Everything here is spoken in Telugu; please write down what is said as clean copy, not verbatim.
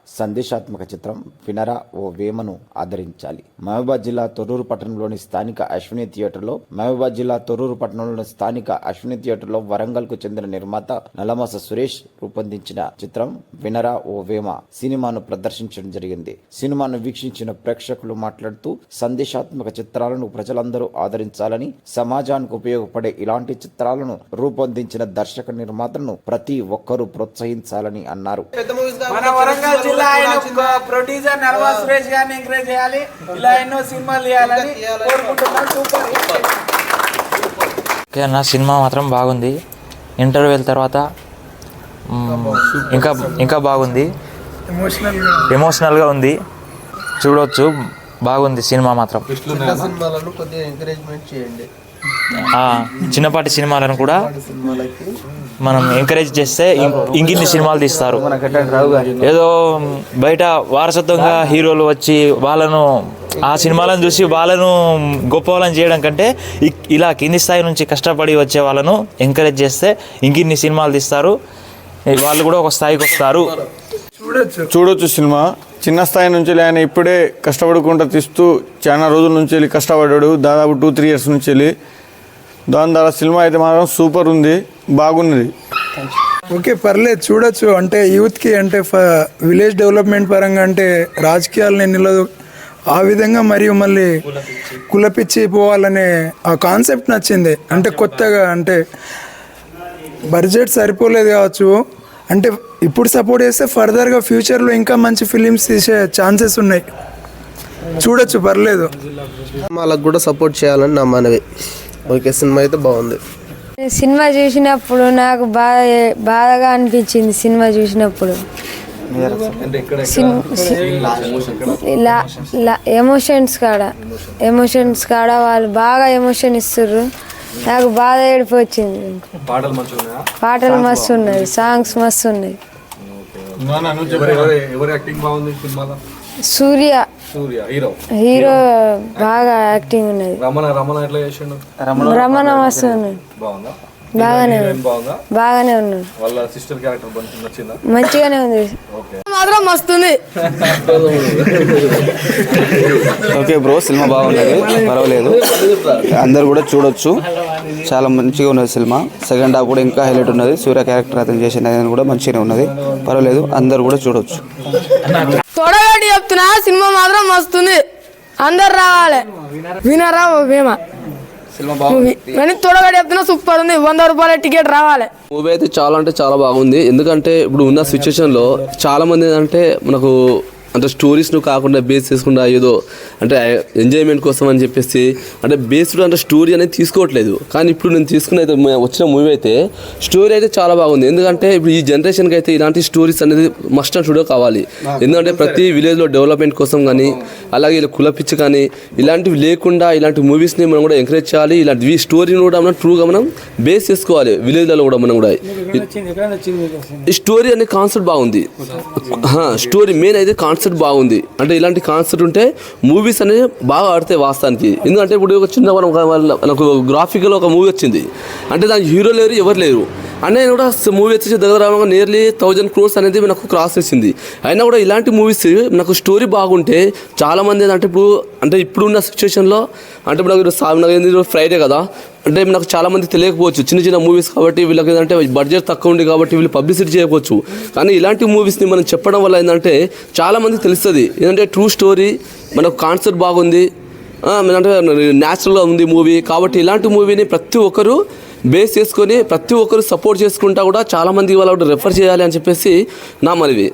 సందేశాత్మక చిత్రం వినరా ఓ వేమను ఆదరించాలి. మహబూబాద్ జిల్లా తొర్రూరు పట్టణంలోని స్థానిక అశ్విని థియేటర్లో వరంగల్ కు చెందిన నిర్మాత నలమస సురేష్ రూపొందించిన చిత్రం వినరా ఓ వేమ సినిమాను ప్రదర్శించడం జరిగింది. సినిమాను వీక్షించిన ప్రేక్షకులు మాట్లాడుతూ సందేశాత్మక చిత్రాలను ప్రజలందరూ ఆదరించాలని, సమాజానికి ఉపయోగపడే ఇలాంటి చిత్రాలను రూపొందించిన దర్శక నిర్మాతలను ప్రతి ఒక్కరూ ప్రోత్సహించాలని అన్నారు. మన వరంగల్ జిల్లా ప్రొడ్యూసర్ నలమస సురేష్ గారిని ఎంకరేజ్ చేయాలి, ఇలా ఎన్నో సినిమాలు తీయాలని కోరుకుంటున్నాను. సూపర్ నా సినిమా మాత్రం బాగుంది. ఇంటర్వ్యూల తర్వాత ఇంకా బాగుంది, ఎమోషనల్గా ఉంది, చూడవచ్చు. బాగుంది సినిమా మాత్రం. చిన్నపాటి సినిమాలను కూడా మనం ఎంకరేజ్ చేస్తే ఇంకిన్ని సినిమాలు తీస్తారు. ఏదో బయట వారసత్వంగా హీరోలు వచ్చి వాళ్ళను ఆ సినిమాలను చూసి వాళ్ళను గొప్ప వాళ్ళని చేయడం కంటే ఇలా కింది స్థాయి నుంచి కష్టపడి వచ్చే వాళ్ళను ఎంకరేజ్ చేస్తే ఇంకిన్ని సినిమాలు తీస్తారు, వాళ్ళు కూడా ఒక స్థాయికి వస్తారు. చూడొచ్చు సినిమా. చిన్న స్థాయి నుంచి ఆయన ఇప్పుడే కష్టపడుకుంటూ తీస్తూ చాలా రోజుల నుంచి వెళ్ళి కష్టపడ్డాడు, దాదాపు 2-3 years నుంచి వెళ్ళి. దాని ద్వారా సినిమా అయితే మాత్రం సూపర్ ఉంది, బాగున్నది. ఓకే, పర్లేదు, చూడొచ్చు. అంటే యూత్కి అంటే విలేజ్ డెవలప్మెంట్ పరంగా అంటే రాజకీయాలని నిలదు ఆ విధంగా మరియు మళ్ళీ కులపిచ్చి పోవాలనే ఆ కాన్సెప్ట్ నచ్చింది. అంటే కొత్తగా అంటే బడ్జెట్ సరిపోలేదు కావచ్చు, అంటే ఇప్పుడు సపోర్ట్ చేస్తే ఫర్దర్గా ఫ్యూచర్లో ఇంకా మంచి ఫిలిమ్స్ తీసే ఛాన్సెస్ ఉన్నాయి. చూడొచ్చు, పర్లేదు. వాళ్ళకు కూడా సపోర్ట్ చేయాలని నా మనవి. ఓకే, సినిమా అయితే బాగుంది. సినిమా చూసినప్పుడు నాకు బాధగా అనిపించింది. సినిమా చూసినప్పుడు ఎమోషన్స్ కాడ వాళ్ళు బాగా ఎమోషన్ ఇస్తుర్రు. నాకు బాధ ఏడుపు వచ్చింది. పాటలు మస్తు ఉన్నాయి, సాంగ్స్ మస్తు ఉన్నాయి. సూర్య హీరో బాగా యాక్టింగ్ ఉన్నది. రమణ మస్తు ఉన్నది, బాగానే ఉన్నాడు, మంచిగానే ఉంది, మాత్రం మస్తుంది. ఓకే బ్రో, సినిమా బాగున్నది, పర్వాలేదు, అందరు కూడా చూడొచ్చు. చాలా మంచిగా ఉన్నది సినిమా. సెకండ్ హాఫ్ కూడా ఇంకా హైలైట్ ఉన్నది. సూర్య క్యారెక్టర్ అతను చేసిన కూడా మంచిగానే ఉన్నది, పర్వాలేదు, అందరు కూడా చూడొచ్చు. తొడగడి చెప్తున్నా, సినిమా మాత్రం మస్తుంది, అందరు రావాలి. వినరా ఓ వేమ కానీ తొడగడి చెప్తున్నా సూపర్ ఉంది. 100 రూపాయల టికెట్ రావాలి. మూవీ అయితే చాలా అంటే చాలా బాగుంది. ఎందుకంటే ఇప్పుడు ఉన్న సిచ్యువేషన్లో చాలా మంది అంటే మనకు అంటే స్టోరీస్ను కాకుండా బేస్ చేసుకుండా ఏదో అంటే ఎంజాయ్మెంట్ కోసం అని చెప్పేసి అంటే బేస్డ్ అంటే స్టోరీ అనేది తీసుకోవట్లేదు. కానీ ఇప్పుడు నేను తీసుకున్న అయితే వచ్చిన మూవీ అయితే స్టోరీ అయితే చాలా బాగుంది. ఎందుకంటే ఇప్పుడు ఈ జనరేషన్కి అయితే ఇలాంటి స్టోరీస్ అనేది మస్ట్ అండ్ షుడ్ కావాలి. ఎందుకంటే ప్రతి విలేజ్లో డెవలప్మెంట్ కోసం కానీ అలాగే ఇలా కులపిచ్చి కానీ ఇలాంటివి లేకుండా ఇలాంటి మూవీస్ని మనం కూడా ఎంకరేజ్ చేయాలి. ఇలాంటి స్టోరీని కూడా మనం ట్రూగా మనం బేస్ చేసుకోవాలి. విలేజ్లలో కూడా మనం కూడా ఈ స్టోరీ అనే కాన్సెప్ట్ బాగుంది. స్టోరీ మెయిన్ అయితే కాన్సెప్ట్ బాగుంది. అంటే ఇలాంటి కాన్సెప్ట్ ఉంటే మూవీస్ అనేది బాగా ఆడితే వాస్తవానికి. ఎందుకంటే ఇప్పుడు ఒక చిన్న మనకు గ్రాఫికల్ ఒక మూవీ వచ్చింది అంటే దానికి హీరో లేరు, ఎవరు లేరు. అంటే కూడా మూవీ వచ్చేసి దగ్గర నియర్లీ 1000 crores అనేది నాకు క్రాస్ చేసింది. అయినా కూడా ఇలాంటి మూవీస్ నాకు స్టోరీ బాగుంటే చాలామంది అంటే ఇప్పుడున్న సిచ్యువేషన్లో అంటే ఇప్పుడు ఫ్రైడే కదా అంటే నాకు చాలామంది తెలియకపోవచ్చు. చిన్న మూవీస్ కాబట్టి వీళ్ళకి ఏంటంటే బడ్జెట్ తక్కువ ఉంది కాబట్టి వీళ్ళు పబ్లిసిటీ చేయకపోవచ్చు. కానీ ఇలాంటి మూవీస్ని మనం చెప్పడం వల్ల ఏంటంటే చాలామంది తెలుస్తుంది. ఏంటంటే ట్రూ స్టోరీ, మనకు కాన్సెప్ట్ బాగుంది, అంటే న్యాచురల్గా ఉంది మూవీ. కాబట్టి ఇలాంటి మూవీని ప్రతి ఒక్కరు బేస్ చేసుకొని ప్రతి ఒక్కరు సపోర్ట్ చేసుకుంటా కూడా చాలామంది వాళ్ళు రెఫర్ చేయాలి అని చెప్పేసి నా మనవి.